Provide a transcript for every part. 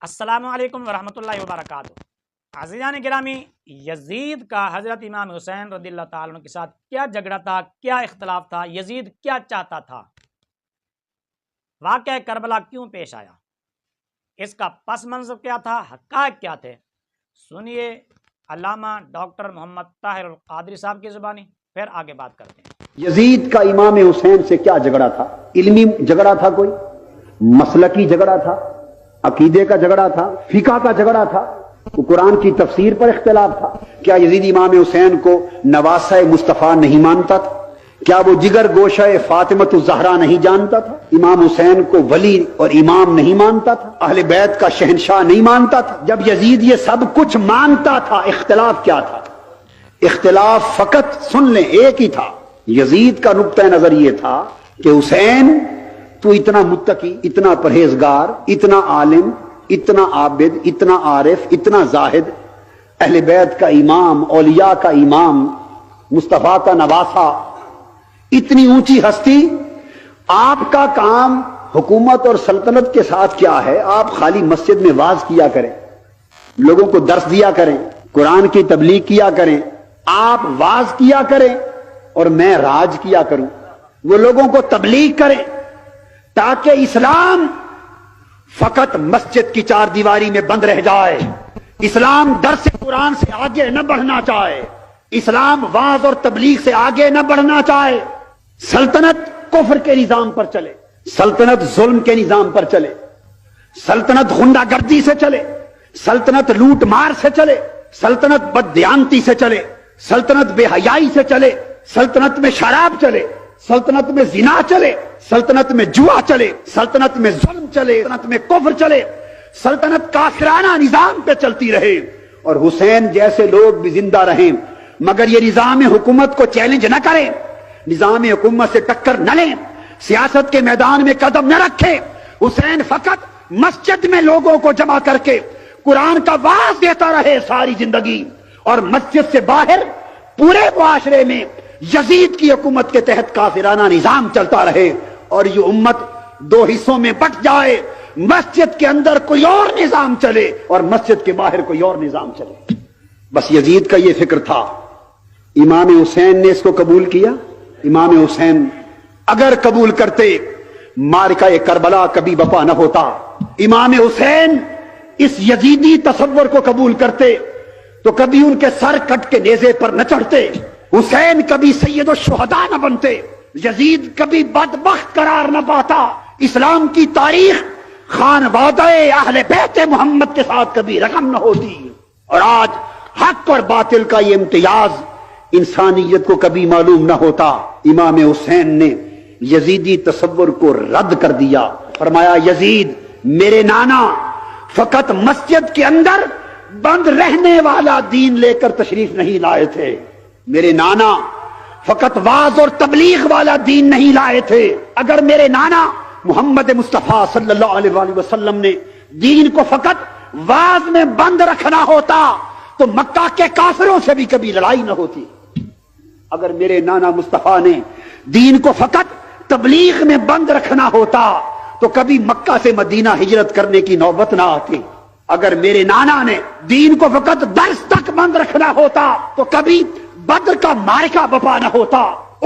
السلام علیکم ورحمۃ اللہ وبرکاتہ۔ عزیزان گرامی، یزید کا حضرت امام حسین رضی اللہ تعالیٰ عنہ کے ساتھ کیا جھگڑا تھا، کیا اختلاف تھا، یزید کیا چاہتا تھا، واقعہ کربلا کیوں پیش آیا، اس کا پس منظر کیا تھا، حقائق کیا تھے، سنیے علامہ ڈاکٹر محمد طاہر القادری صاحب کی زبانی، پھر آگے بات کرتے ہیں۔ یزید کا امام حسین سے کیا جھگڑا تھا؟ علمی جھگڑا تھا، کوئی مسلکی جھگڑا تھا، عقیدے کا جھگڑا تھا، فقہ کا جھگڑا تھا، قرآن کی تفسیر پر اختلاف تھا؟ کیا یزید امام حسین کو نواسہ مصطفیٰ نہیں مانتا تھا؟ کیا وہ جگر گوشہ فاطمۃ الزہرا نہیں جانتا تھا؟ امام حسین کو ولی اور امام نہیں مانتا تھا؟ اہل بیت کا شہنشاہ نہیں مانتا تھا؟ جب یزید یہ سب کچھ مانتا تھا، اختلاف کیا تھا؟ اختلاف فقط سن لیں ایک ہی تھا۔ یزید کا نقطہ نظر یہ تھا کہ حسین تو اتنا متقی، اتنا پرہیزگار، اتنا عالم، اتنا عابد، اتنا عارف، اتنا زاہد، اہل بیت کا امام، اولیاء کا امام، مصطفیٰ کا نواسہ، اتنی اونچی ہستی، آپ کا کام حکومت اور سلطنت کے ساتھ کیا ہے؟ آپ خالی مسجد میں واعظ کیا کریں، لوگوں کو درس دیا کریں، قرآن کی تبلیغ کیا کریں، آپ واعظ کیا کریں اور میں راج کیا کروں، وہ لوگوں کو تبلیغ کریں تاکہ اسلام فقط مسجد کی چار دیواری میں بند رہ جائے، اسلام درس قرآن سے آگے نہ بڑھنا چاہے، اسلام واعظ اور تبلیغ سے آگے نہ بڑھنا چاہے، سلطنت کفر کے نظام پر چلے، سلطنت ظلم کے نظام پر چلے، سلطنت غنڈہ گردی سے چلے، سلطنت لوٹ مار سے چلے، سلطنت بددیانتی سے چلے، سلطنت بے حیائی سے چلے، سلطنت میں شراب چلے، سلطنت میں زنا چلے، سلطنت میں جوا چلے، سلطنت میں ظلم چلے، سلطنت میں کفر چلے، سلطنت کافرانہ نظام پہ چلتی رہے اور حسین جیسے لوگ بھی زندہ رہیں، مگر یہ نظام حکومت کو چیلنج نہ کریں، نظام حکومت سے ٹکر نہ لیں، سیاست کے میدان میں قدم نہ رکھیں۔ حسین فقط مسجد میں لوگوں کو جمع کر کے قرآن کا واعظ دیتا رہے ساری زندگی، اور مسجد سے باہر پورے معاشرے میں یزید کی حکومت کے تحت کافرانہ نظام چلتا رہے، اور یہ امت دو حصوں میں بٹ جائے، مسجد کے اندر کوئی اور نظام چلے اور مسجد کے باہر کوئی اور نظام چلے۔ بس یزید کا یہ فکر تھا۔ امام حسین نے اس کو قبول کیا؟ امام حسین اگر قبول کرتے، معرکہ کربلا کبھی بپا نہ ہوتا۔ امام حسین اس یزیدی تصور کو قبول کرتے تو کبھی ان کے سر کٹ کے نیزے پر نہ چڑھتے، حسین کبھی سید الشہداء نہ بنتے، یزید کبھی بدبخت قرار نہ پاتا، اسلام کی تاریخ خانوادہ اہل بیت محمد کے ساتھ کبھی رقم نہ ہوتی، اور آج حق اور باطل کا یہ امتیاز انسانیت کو کبھی معلوم نہ ہوتا۔ امام حسین نے یزیدی تصور کو رد کر دیا، فرمایا یزید میرے نانا فقط مسجد کے اندر بند رہنے والا دین لے کر تشریف نہیں لائے تھے، میرے نانا فقط واعظ اور تبلیغ والا دین نہیں لائے تھے۔ اگر میرے نانا محمد مصطفیٰ صلی اللہ علیہ وآلہ وسلم نے دین کو فقط واعظ میں بند رکھنا ہوتا تو مکہ کے کافروں سے بھی کبھی لڑائی نہ ہوتی۔ اگر میرے نانا مصطفیٰ نے دین کو فقط تبلیغ میں بند رکھنا ہوتا تو کبھی مکہ سے مدینہ ہجرت کرنے کی نوبت نہ آتی۔ اگر میرے نانا نے دین کو فقط درس تک بند رکھنا ہوتا تو کبھی بدر کا معرکہ بپا نہ ہوتا،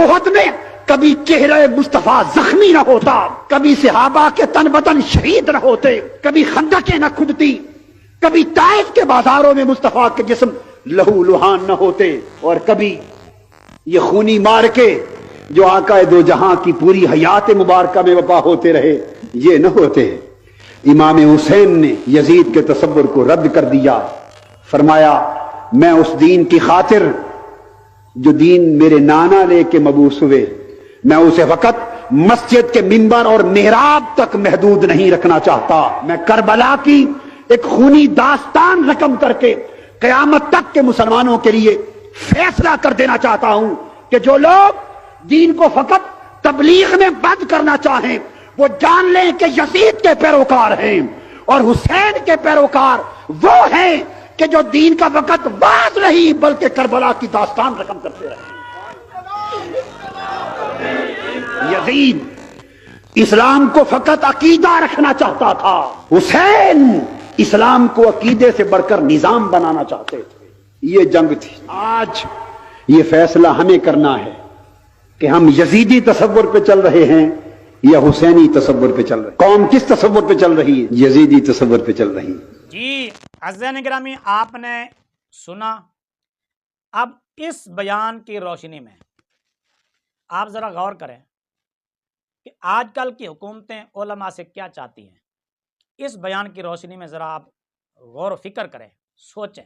احد میں کبھی چہرہ مصطفیٰ زخمی نہ ہوتا، کبھی صحابہ کے تن بدن شہید نہ ہوتے، کبھی خندقیں نہ کھدتی، کبھی طائف کے بازاروں میں مصطفیٰ کے جسم لہو لہان نہ ہوتے، اور کبھی یہ خونی معرکے جو آقا دو جہاں کی پوری حیات مبارکہ میں وپا ہوتے رہے، یہ نہ ہوتے۔ امام حسین نے یزید کے تصور کو رد کر دیا، فرمایا میں اس دین کی خاطر جو دین میرے نانا لے کے مبعوث ہوئے، میں اسے فقط مسجد کے منبر اور محراب تک محدود نہیں رکھنا چاہتا، میں کربلا کی ایک خونی داستان رقم کر کے قیامت تک کے مسلمانوں کے لیے فیصلہ کر دینا چاہتا ہوں کہ جو لوگ دین کو فقط تبلیغ میں بند کرنا چاہیں وہ جان لیں کہ یزید کے پیروکار ہیں، اور حسین کے پیروکار وہ ہیں کہ جو دین کا وقت واعظ نہیں بلکہ کربلا کی داستان رقم کرتے رہے۔ یزید اسلام کو فقط عقیدہ رکھنا چاہتا تھا، حسین اسلام کو عقیدے سے بڑھ کر نظام بنانا چاہتے تھے. یہ جنگ تھی. آج یہ فیصلہ ہمیں کرنا ہے کہ ہم یزیدی تصور پہ چل رہے ہیں یا حسینی تصور پہ چل رہے ہیں. قوم کس تصور پہ چل رہی ہے؟ یزیدی تصور پہ چل رہی ہے. جی عزیزان گرامی، آپ نے سنا. اب اس بیان کی روشنی میں آپ ذرا غور کریں کہ آج کل کی حکومتیں علماء سے کیا چاہتی ہیں. اس بیان کی روشنی میں ذرا آپ غور و فکر کریں، سوچیں.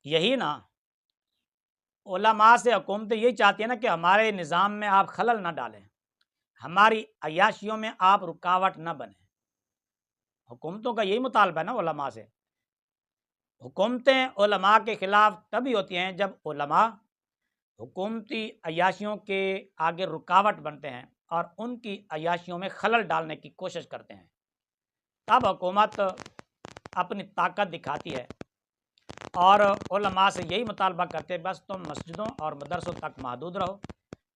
یہی نا علماء سے حکومتیں یہی چاہتی ہیں نا کہ ہمارے نظام میں آپ خلل نہ ڈالیں، ہماری عیاشیوں میں آپ رکاوٹ نہ بنیں. حکومتوں کا یہی مطالبہ ہے نا علماء سے. حکومتیں علماء کے خلاف تبھی ہوتی ہیں جب علماء حکومتی عیاشیوں کے آگے رکاوٹ بنتے ہیں اور ان کی عیاشیوں میں خلل ڈالنے کی کوشش کرتے ہیں. تب حکومت اپنی طاقت دکھاتی ہے اور علماء سے یہی مطالبہ کرتے ہیں بس تم مسجدوں اور مدرسوں تک محدود رہو،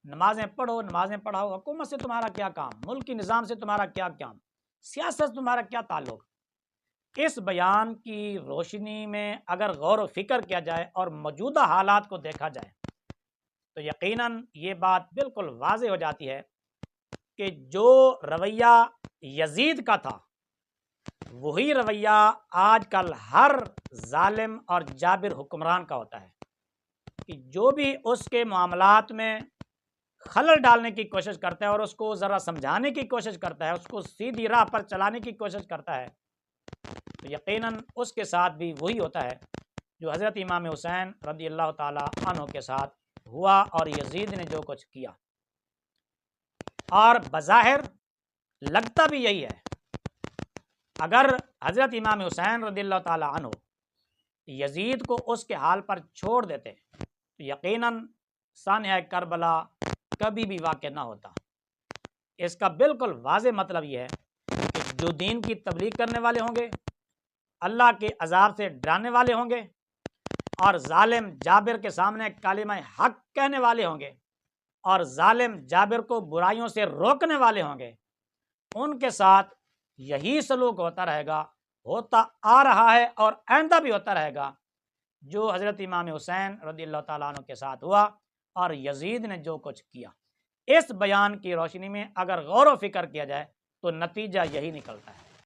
نمازیں پڑھو، نمازیں پڑھاؤ. حکومت سے تمہارا کیا کام، ملکی نظام سے تمہارا کیا کام، سیاست سے تمہارا کیا تعلق. اس بیان کی روشنی میں اگر غور و فکر کیا جائے اور موجودہ حالات کو دیکھا جائے تو یقیناً یہ بات بالکل واضح ہو جاتی ہے کہ جو رویہ یزید کا تھا وہی رویہ آج کل ہر ظالم اور جابر حکمران کا ہوتا ہے کہ جو بھی اس کے معاملات میں خلل ڈالنے کی کوشش کرتا ہے اور اس کو ذرا سمجھانے کی کوشش کرتا ہے، اس کو سیدھی راہ پر چلانے کی کوشش کرتا ہے، تو یقیناً اس کے ساتھ بھی وہی ہوتا ہے جو حضرت امام حسین رضی اللہ تعالی عنہ کے ساتھ ہوا اور یزید نے جو کچھ کیا. اور بظاہر لگتا بھی یہی ہے. اگر حضرت امام حسین رضی اللہ تعالی عنہ یزید کو اس کے حال پر چھوڑ دیتے تو یقیناً سانحہ کربلا کبھی بھی واقع نہ ہوتا. اس کا بالکل واضح مطلب یہ ہے کہ جو دین کی تبلیغ کرنے والے ہوں گے، اللہ کے عذاب سے ڈرانے والے ہوں گے اور ظالم جابر کے سامنے کلمہ حق کہنے والے ہوں گے اور ظالم جابر کو برائیوں سے روکنے والے ہوں گے، ان کے ساتھ یہی سلوک ہوتا رہے گا، ہوتا آ رہا ہے اور آئندہ بھی ہوتا رہے گا جو حضرت امام حسین رضی اللہ تعالیٰ عنہ کے ساتھ ہوا اور یزید نے جو کچھ کیا. اس بیان کی روشنی میں اگر غور و فکر کیا جائے تو نتیجہ یہی نکلتا ہے.